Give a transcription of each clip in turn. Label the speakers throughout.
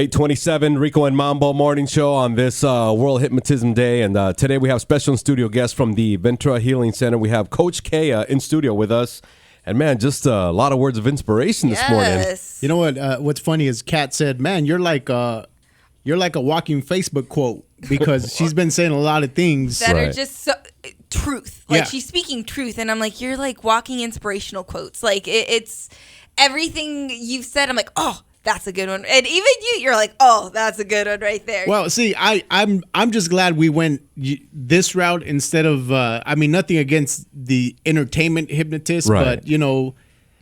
Speaker 1: 8:27, Rico and Mambo morning show on this World Hypnotism Day. And today we have special studio guests from the Ventura Healing Center. We have Coach Keya in studio with us. And man, just a lot of words of inspiration this morning.
Speaker 2: You know what? What's funny is Kat said, man, you're like a walking Facebook quote, because she's been saying a lot of things
Speaker 3: that are just truth. Like she's speaking truth. And I'm like, you're like walking inspirational quotes. Like it's everything you've said. I'm like, oh, that's a good one. And even you're like, oh, that's a good one right there.
Speaker 2: Well, see, I'm just glad we went this route instead of, nothing against the entertainment hypnotist,
Speaker 1: right.
Speaker 2: But, you know,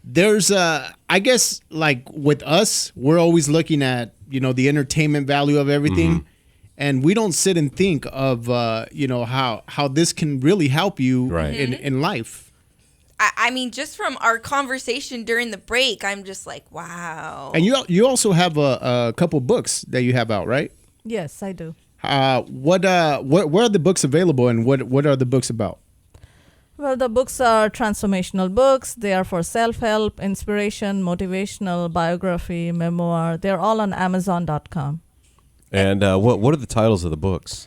Speaker 2: there's, I guess, like with us, we're always looking at, you know, the entertainment value of everything. Mm-hmm. And we don't sit and think of, how this can really help you
Speaker 1: right.
Speaker 2: in life.
Speaker 3: I mean, just from our conversation during the break, I'm just like, wow.
Speaker 2: And you also have a couple books that you have out, right?
Speaker 4: Yes, I do.
Speaker 2: Where are the books available, and what are the books about?
Speaker 4: Well, the books are transformational books. They are for self-help, inspiration, motivational, biography, memoir. They're all on Amazon.com.
Speaker 1: And what are the titles of the books?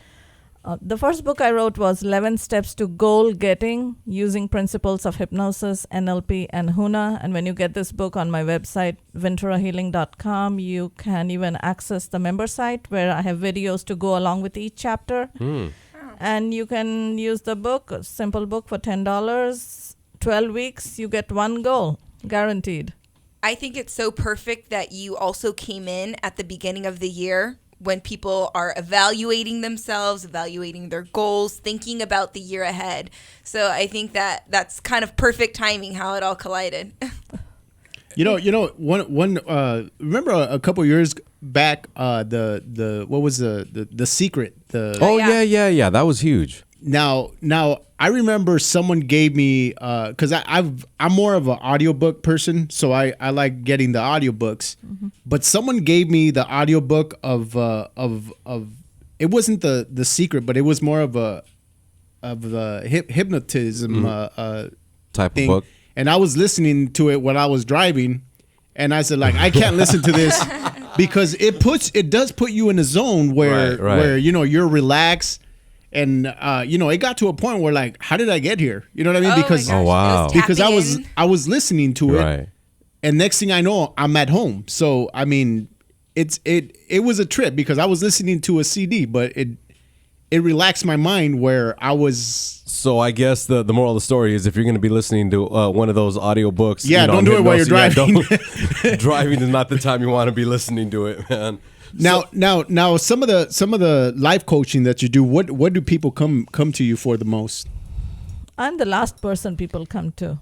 Speaker 4: The first book I wrote was 11 Steps to Goal Getting, using principles of hypnosis, NLP, and HUNA. And when you get this book on my website, venturahealing.com, you can even access the member site where I have videos to go along with each chapter. And you can use the book, a simple book, for $10. 12 weeks, you get one goal, guaranteed.
Speaker 3: I think it's so perfect that you also came in at the beginning of the year when people are evaluating themselves, evaluating their goals, thinking about the year ahead. So I think that's kind of perfect timing how it all collided.
Speaker 2: You know, one remember a couple years back, the what was the secret?
Speaker 1: Yeah, that was huge.
Speaker 2: Now I remember someone gave me, because I'm more of an audiobook person, so I like getting the audiobooks. Mm-hmm. But someone gave me the audiobook of it wasn't the secret, but it was more of the hypnotism
Speaker 1: type
Speaker 2: thing.
Speaker 1: of book.
Speaker 2: And I was listening to it when I was driving, and I said, like, I can't listen to this because it does put you in a zone where you know, you're relaxed. And it got to a point where, like, how did I get here? You know what I mean? Because I was listening to it,
Speaker 1: right.
Speaker 2: And next thing I know, I'm at home. So I mean, it was a trip because I was listening to a CD, but it relaxed my mind where I was.
Speaker 1: So I guess the moral of the story is, if you're going to be listening to one of those audiobooks,
Speaker 2: don't do it while you're driving.
Speaker 1: Driving is not the time you want to be listening to it, man.
Speaker 2: Now, some of the life coaching that you do, what do people come to you for the most?
Speaker 4: I'm the last person people come to,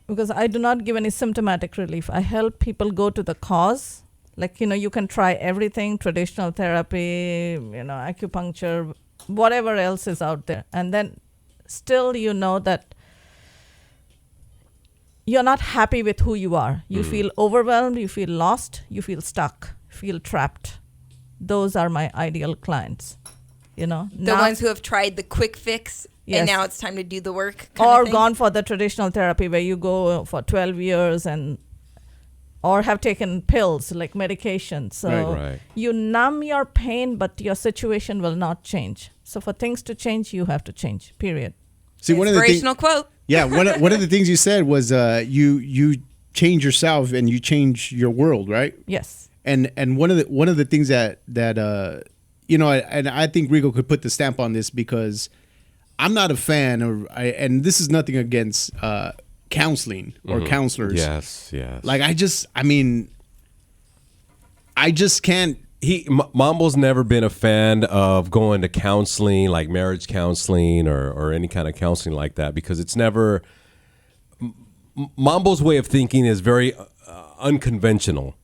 Speaker 4: because I do not give any symptomatic relief. I help people go to the cause. Like, you know, you can try everything, traditional therapy, you know, acupuncture, whatever else is out there. And then still, you know that you're not happy with who you are. You feel overwhelmed, you feel lost, you feel stuck, feel trapped. Those are my ideal clients, you know.
Speaker 3: The ones who have tried the quick fix, yes, and now it's time to do the work.
Speaker 4: Or gone for the traditional therapy where you go for 12 years or have taken pills like medication. So
Speaker 1: right.
Speaker 4: You numb your pain, but your situation will not change. So for things to change, you have to change, period.
Speaker 2: See, one of the
Speaker 3: inspirational quote.
Speaker 2: Yeah, one of the things you said was you change yourself and you change your world, right?
Speaker 4: Yes.
Speaker 2: And one of the things that you know, and I think Rico could put the stamp on this, because I'm not a fan and this is nothing against counseling or counselors.
Speaker 1: Yes.
Speaker 2: Like I just can't.
Speaker 1: Mambo's never been a fan of going to counseling, like marriage counseling or any kind of counseling like that, because it's never. Mambo's way of thinking is very unconventional,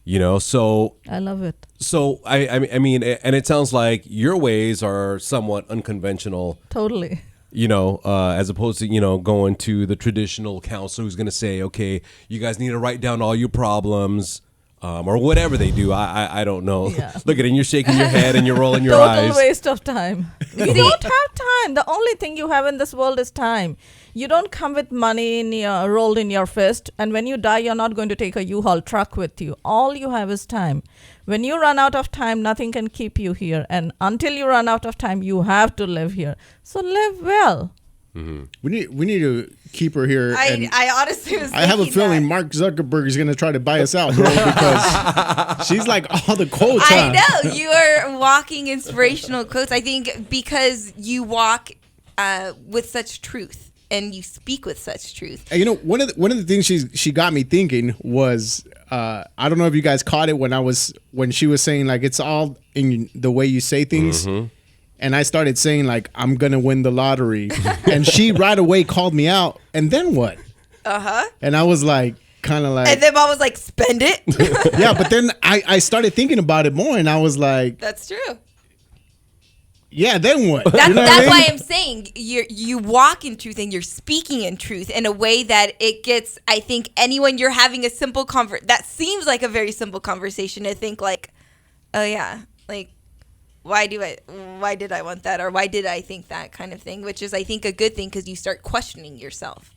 Speaker 1: you know. So
Speaker 4: I love it.
Speaker 1: So I mean, and it sounds like your ways are somewhat unconventional.
Speaker 4: Totally.
Speaker 1: You know, as opposed to, you know, going to the traditional counselor who's going to say, okay, you guys need to write down all your problems. Or whatever they do, I don't know.
Speaker 4: Yeah.
Speaker 1: Look at it, and you're shaking your head and you're rolling your eyes.
Speaker 4: Total waste of time. We don't have fine. The only thing you have in this world is time. You don't come with money rolled in your fist, and when you die, you're not going to take a U-Haul truck with you. All you have is time. When you run out of time, nothing can keep you here. And until you run out of time, you have to live here. So live well.
Speaker 1: Mm-hmm.
Speaker 2: We need to keep her here.
Speaker 3: I honestly was
Speaker 2: I have a
Speaker 3: thinking
Speaker 2: feeling
Speaker 3: that.
Speaker 2: Mark Zuckerberg is going to try to buy us out, bro, because she's like all the quotes.
Speaker 3: I know. You are walking inspirational quotes. I think because you walk with such truth and you speak with such truth.
Speaker 2: And, you know, one of the things she got me thinking was, I don't know if you guys caught it when she was saying like it's all in the way you say things. Mm-hmm. And I started saying, like, I'm going to win the lottery. And she right away called me out. And then what? Uh-huh. And I was like, kind of like.
Speaker 3: And then Mom was like, spend it.
Speaker 2: Yeah, but then I started thinking about it more. And I was like.
Speaker 3: That's true.
Speaker 2: Yeah, then what?
Speaker 3: That's,
Speaker 2: you know
Speaker 3: that's
Speaker 2: what I mean?
Speaker 3: why I'm saying you walk in truth and you're speaking in truth in a way that it gets, I think, anyone you're having a simple that seems like a very simple conversation to think like, oh, yeah, like. Why did I want that? Or why did I think that kind of thing? Which is, I think, a good thing because you start questioning yourself.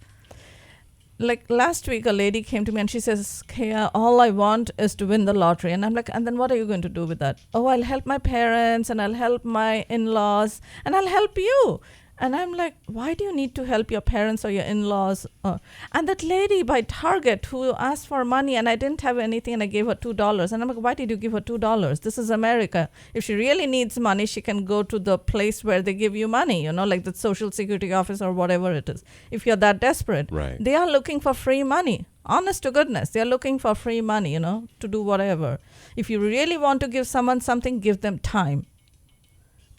Speaker 4: Like last week, a lady came to me and she says, Keya, all I want is to win the lottery. And I'm like, and then what are you going to do with that? Oh, I'll help my parents and I'll help my in-laws and I'll help you. And I'm like, why do you need to help your parents or your in-laws? And that lady by Target who asked for money and I didn't have anything and I gave her $2. And I'm like, why did you give her $2? This is America. If she really needs money, she can go to the place where they give you money, you know, like the Social Security office or whatever it is. If you're that desperate,
Speaker 1: right.
Speaker 4: They are looking for free money. Honest to goodness, they're looking for free money, you know, to do whatever. If you really want to give someone something, give them time.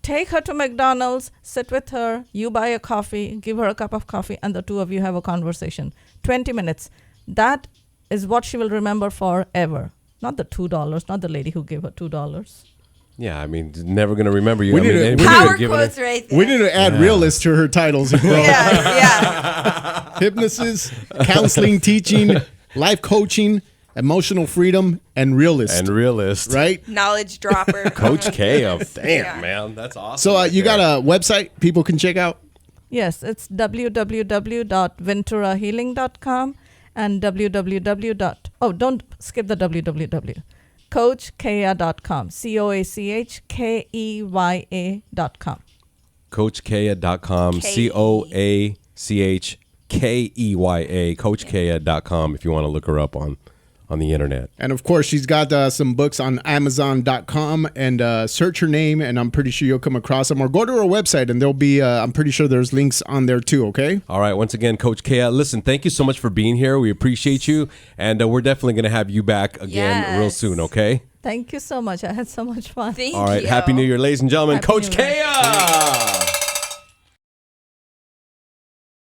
Speaker 4: Take her to McDonald's, sit with her, you buy a coffee, give her a cup of coffee, and the two of you have a conversation. 20 minutes. That is what she will remember forever. Not the $2, not the lady who gave her $2.
Speaker 1: Yeah, I mean, never going to remember you.
Speaker 3: Power quotes right there.
Speaker 2: We need to add realist to her titles, bro.
Speaker 3: Yeah.
Speaker 2: Hypnosis, counseling, teaching, life coaching, emotional freedom, and realist. Right?
Speaker 3: Knowledge dropper.
Speaker 1: Coach Keya. Damn, man. That's awesome.
Speaker 2: So you got a website people can check out?
Speaker 4: Yes, it's www.venturahealing.com and www. Don't skip the www. CoachKeya.com. CoachKeya.com.
Speaker 1: CoachKeya.com. CoachKeya. CoachKeya.com if you want to look her up on the internet.
Speaker 2: And of course, she's got some books on Amazon.com and search her name and I'm pretty sure you'll come across them or go to her website and there'll be, I'm pretty sure there's links on there too, okay?
Speaker 1: All right. Once again, Coach Keya, listen, thank you so much for being here. We appreciate you and we're definitely going to have you back again real soon, okay?
Speaker 4: Thank you so much. I had so much fun.
Speaker 3: Thank you.
Speaker 1: All right. Happy New Year, ladies and gentlemen.
Speaker 4: Happy
Speaker 1: Coach
Speaker 4: New Year.
Speaker 1: Keya.